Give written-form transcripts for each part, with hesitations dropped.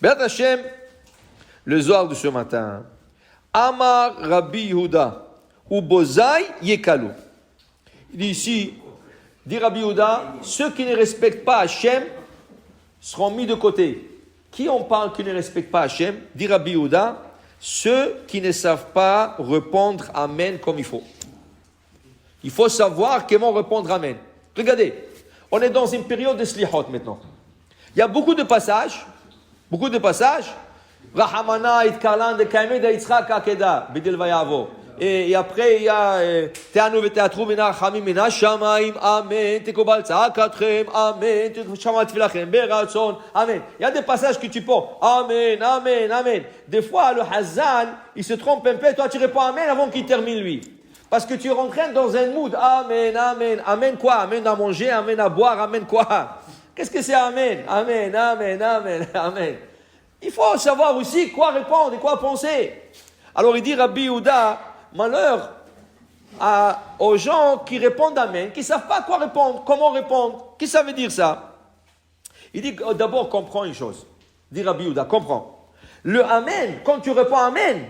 Be'at Hashem, le Zohar de ce matin. Amar Rabbi Yehuda, ou Bozai Yekalu. Il dit ici, dit Rabbi Yehuda, ceux qui ne respectent pas Hashem seront mis de côté. Qui on parle qui ne respecte pas Hashem? Dit Rabbi Yehuda, ceux qui ne savent pas répondre Amen comme il faut. Il faut savoir comment répondre Amen. Regardez, on est dans une période de slihot maintenant. Il y a beaucoup de passages. Rahamana itkarlan de kaimed Yitzhak akeda bidil vayavo. Et après il y a teanu veteatru mina chamim mina shamaim amen tekobal tzakatrem amen tekshama tfilachem beratzon amen. Il y a des passages que tu peux amen amen amen. Des fois le hazan il se trompe un peu, toi tu réponds amen avant qu'il termine lui. Parce que tu es rentré dans un mood amen amen amen quoi? Amen à manger, amen à boire, amen quoi? Qu'est-ce que c'est amen? Amen amen amen amen. Il faut savoir aussi quoi répondre et quoi penser. Alors il dit Rabbi Yehuda, malheur aux gens qui répondent Amen, qui ne savent pas quoi répondre, comment répondre. Qu'est-ce que ça veut dire ça? Il dit d'abord comprends une chose. Dit Rabbi Yehuda, comprends. Le Amen, quand tu réponds Amen,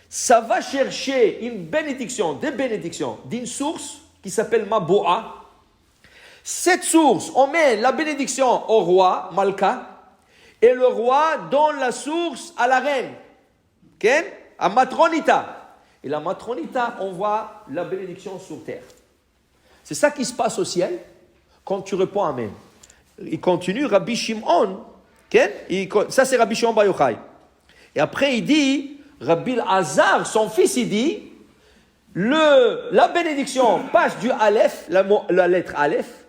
ça va chercher une bénédiction, des bénédictions d'une source qui s'appelle Maboua. Cette source, on met la bénédiction au roi, Malka, et le roi donne la source à la reine, okay? À Matronita. Et la Matronita envoie la bénédiction sur terre. C'est ça qui se passe au ciel quand tu réponds Amen. Il continue, Rabbi Shimon, okay? Ça c'est Rabbi Shimon Bar Yochai. Et après il dit, Rabbi Hazar, son fils, il dit, la bénédiction passe du Aleph, la lettre Aleph,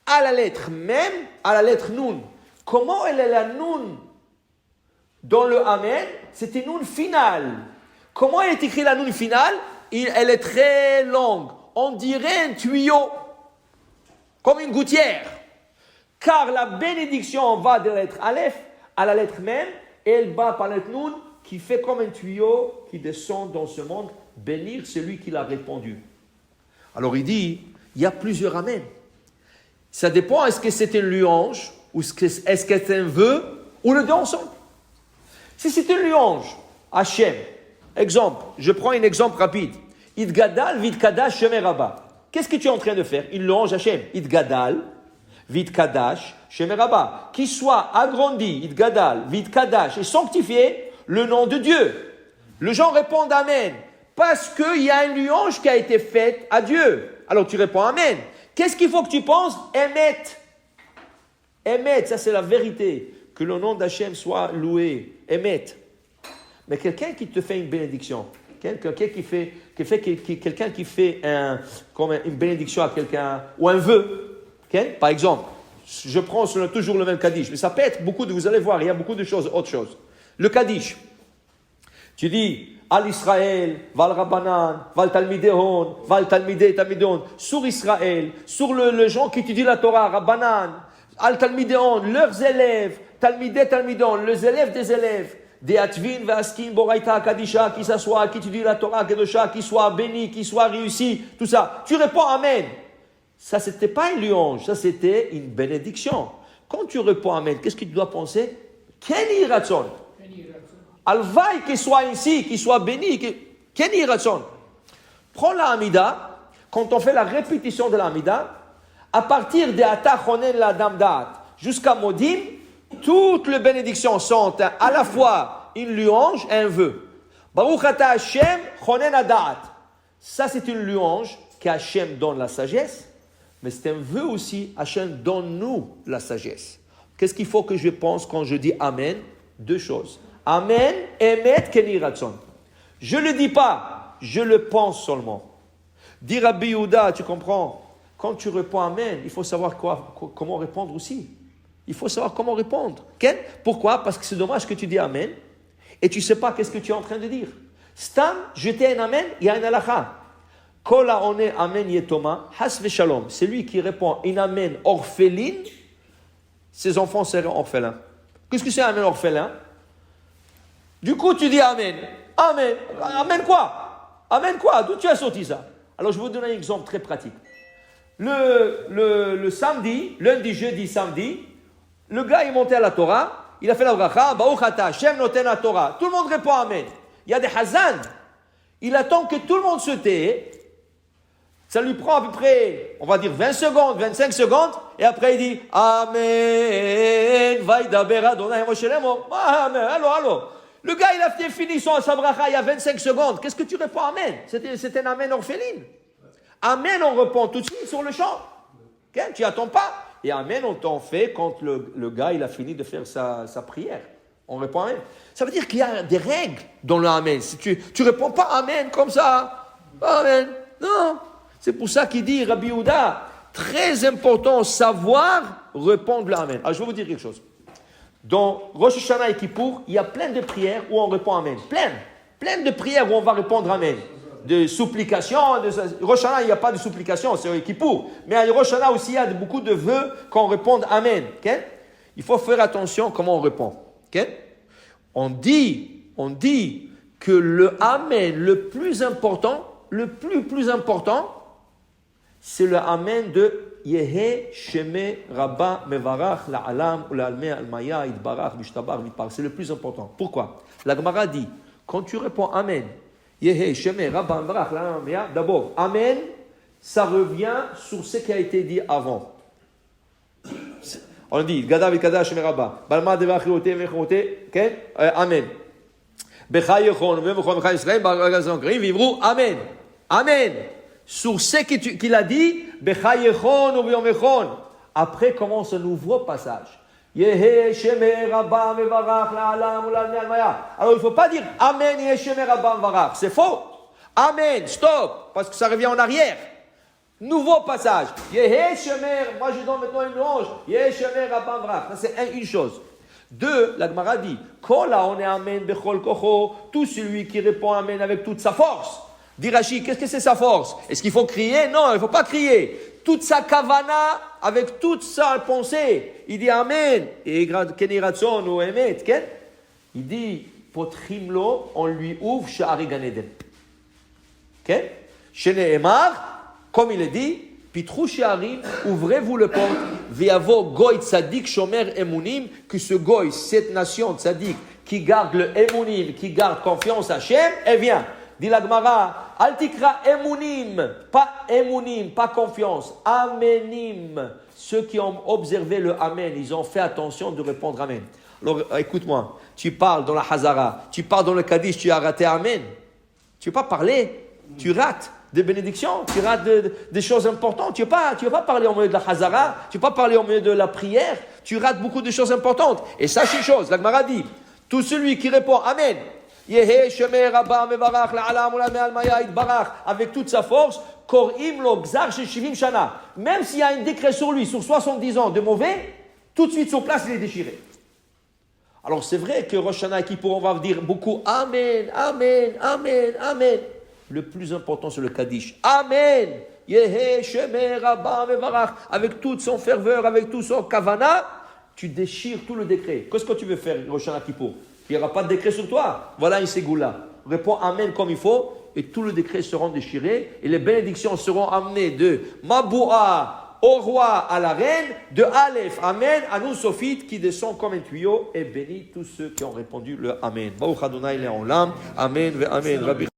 à la lettre Mem, à la lettre Nun. Comment elle est la Nun dans le Amen? C'est une Nun finale. Comment elle est écrite la Nun finale? Elle est très longue. On dirait un tuyau, comme une gouttière. Car la bénédiction va de la lettre Aleph à la lettre Mem, et elle bat par la lettre Nun, qui fait comme un tuyau qui descend dans ce monde, bénir celui qui l'a répondu. Alors il dit, il y a plusieurs Amen. Ça dépend, est-ce que c'est une louange, ou est-ce que c'est un vœu, ou le deux ensemble. Si c'est une louange, Hachem, exemple, je prends un exemple rapide. Idgadal, vidkadash, shemeraba. Qu'est-ce que tu es en train de faire? Une louange Hachem. Idgadal, vidkadash, shemeraba. Qui soit agrandi, idgadal, vidkadash, et sanctifié le nom de Dieu. Les gens répondent Amen, parce qu'il y a une louange qui a été faite à Dieu. Alors tu réponds Amen. Qu'est-ce qu'il faut que tu penses? Emet. Emet, ça c'est la vérité. Que le nom d'Hachem soit loué. Emet. Mais quelqu'un qui te fait une bénédiction, quelqu'un qui fait une bénédiction à quelqu'un, ou un vœu, okay? Par exemple, je prends toujours le même Kaddish, mais ça peut être beaucoup vous allez voir, il y a beaucoup de choses, autre chose. Le Kaddish, tu dis, Al Israël, Val Rabbanan, Val Talmidehon, Val Talmidehon, sur Israël, sur le gens qui étudient la Torah, Rabbanan, Al Talmidehon, leurs élèves, Talmidehon, les élèves des élèves, des Atvin, Vaskin, Boraita, Kadisha, qui s'assoient, qui étudient la Torah, Kedosha, qui soit béni, qui soit réussi, tout ça. Tu réponds Amen. Ça, c'était pas une louange, ça, c'était une bénédiction. Quand tu réponds Amen, qu'est-ce que tu dois penser? Keni Ratson. Alvaï qu'il soit ici, qu'il soit béni. Keni Ratson. Prends la Hamida, quand on fait la répétition de la Hamida, à partir de Ata Chonen la Damdat jusqu'à Modim, toutes les bénédictions sont à la fois une louange et un vœu. Baruch ata Hashem Chonen Adat. Ça, c'est une louange qu'Hachem donne la sagesse, mais c'est un vœu aussi, Hachem donne-nous la sagesse. Qu'est-ce qu'il faut que je pense quand je dis Amen? Deux choses. Amen, Emet, Keni Ratson. Je ne le dis pas, je le pense seulement. Dire Rabbi Yehuda, tu comprends? Quand tu réponds Amen, il faut savoir comment répondre aussi. Il faut savoir comment répondre. Okay? Pourquoi? Parce que c'est dommage que tu dis Amen et tu ne sais pas qu'est-ce que tu es en train de dire. Stam, jeter un Amen, il y a un halakha. Kola one Amen yetoma, has veshalom. C'est lui qui répond un Amen orpheline, ses enfants seront orphelins. Qu'est-ce que c'est un Amen orphelin? Du coup, tu dis Amen. Amen. Amen quoi? Amen quoi? D'où tu as sorti ça? Alors, je vais vous donner un exemple très pratique. Le samedi, lundi, jeudi, samedi, le gars est monté à la Torah il a fait la bracha, Baruch ata Hashem noten Torah. Tout le monde répond Amen. Il y a des Hazan. Il attend que tout le monde se tait. Ça lui prend à peu près, on va dire 20 secondes, 25 secondes. Et après, il dit Amen. Vaidaber Adonai Moshe Lemo. Amen. Allô. Le gars, il a fini son sabracha il y a 25 secondes. Qu'est-ce que tu réponds Amen? C'était un Amen orpheline. Amen, on répond tout de suite sur le champ. Okay? Tu n'attends pas. Et Amen, on t'en fait quand le gars, il a fini de faire sa prière. On répond Amen. Ça veut dire qu'il y a des règles dans le Amen. Si tu réponds pas Amen comme ça, Amen. Non. C'est pour ça qu'il dit, Rabbi Yehuda, très important, savoir répondre le Amen. Alors, je vais vous dire quelque chose. Dans Rosh Hashanah et Kippour, il y a plein de prières où on répond Amen. Plein de prières où on va répondre Amen. De supplications. Rosh Hashanah, il n'y a pas de supplications, c'est Kippour. Mais à Rosh Hashanah aussi, il y a beaucoup de vœux qu'on réponde Amen. Okay? Il faut faire attention comment on répond. Okay? On dit que le Amen le plus important, c'est le Amen de Yehe Sheme Rabba Mevarach La'alam ou La'alme Almaya Idbarach Bishtabar Mitpar. C'est le plus important. Pourquoi? La Gemara dit, quand tu réponds Amen, Yehe Sheme Rabba Mevarach La'alam Almaya, d'abord, Amen, ça revient sur ce qui a été dit avant. On dit, Gada Vikada Sheme Rabba, Balma Devachi Ote Vechote, Amen. Bechayechon, Vemechon, Bechayesraim, Baragazan Karim, Vivrou, Amen. Amen. Sur ce qu'il a dit, Bechayechon ou Biomechon. Après commence un nouveau passage. Yehe Sheme Rabba Mevarach La'alam ou La'alme Almaya. Alors il ne faut pas dire Amen Yehe Sheme Rabba Mevarach. C'est faux. Amen, stop, parce que ça revient en arrière. Nouveau passage. Yehe Sheme, moi je donne maintenant une louange. Yehe Sheme Rabba Mevarach. Ça c'est une chose. Deux, la Gemara dit, Kola on est Amen Bechol Kocho. Tout celui qui répond Amen avec toute sa force. Dit Rashi, qu'est-ce que c'est sa force? Est-ce qu'il faut crier? Non, il ne faut pas crier. Toute sa kavana, avec toute sa pensée, il dit Amen. Et Keni Ratson ou Emet, il dit, Potrimlo, on lui ouvre Sha'ari Gan Eden. Shene Emar, comme il est dit, Pitrou Sha'arim, ouvrez-vous le porte, Viavo Goy Tzadik Shomer Emunim, que ce Goy, cette nation Tzadik, qui garde le Emunim, qui garde confiance à Hachem, elle vient. Dit la Gemara, Altikra Emunim, pas confiance, Amenim. Ceux qui ont observé le Amen, ils ont fait attention de répondre Amen. Alors écoute-moi, tu parles dans la Hazara, tu parles dans le Kaddish, tu as raté Amen. Tu ne veux pas parler, tu rates des bénédictions, tu rates des choses importantes. Tu ne veux pas parler au milieu de la Hazara, tu ne veux pas parler au milieu de la prière, tu rates beaucoup de choses importantes. Et sache une chose, la Gemara dit, tout celui qui répond Amen, Yehe Sheme Rabba Mevarach La'alam ou La'alme Almaya Idbarach, avec toute sa force, Korim Lo Gzar Sheshivim Shana. Même s'il y a un décret sur lui, sur 70 ans de mauvais, tout de suite sur place, il est déchiré. Alors c'est vrai que Rosh Hashanah et Kippour, on va dire beaucoup Amen, Amen, Amen, Amen. Le plus important, c'est le Kaddish. Amen. Yehe Sheme Rabba Mevarach. Avec toute son ferveur, avec tout son kavana, tu déchires tout le décret. Qu'est-ce que tu veux faire, Rosh Hashanah Kippour? Il n'y aura pas de décret sur toi. Voilà une ségoula. Réponds Amen comme il faut et tout le décret seront déchirés et les bénédictions seront amenées de Maboua au roi à la reine, de Aleph, Amen, à nous Sophite qui descend comme un tuyau et bénit tous ceux qui ont répondu le Amen. Baruch Adonai Le'olam. Amen ve Amen. Rabbi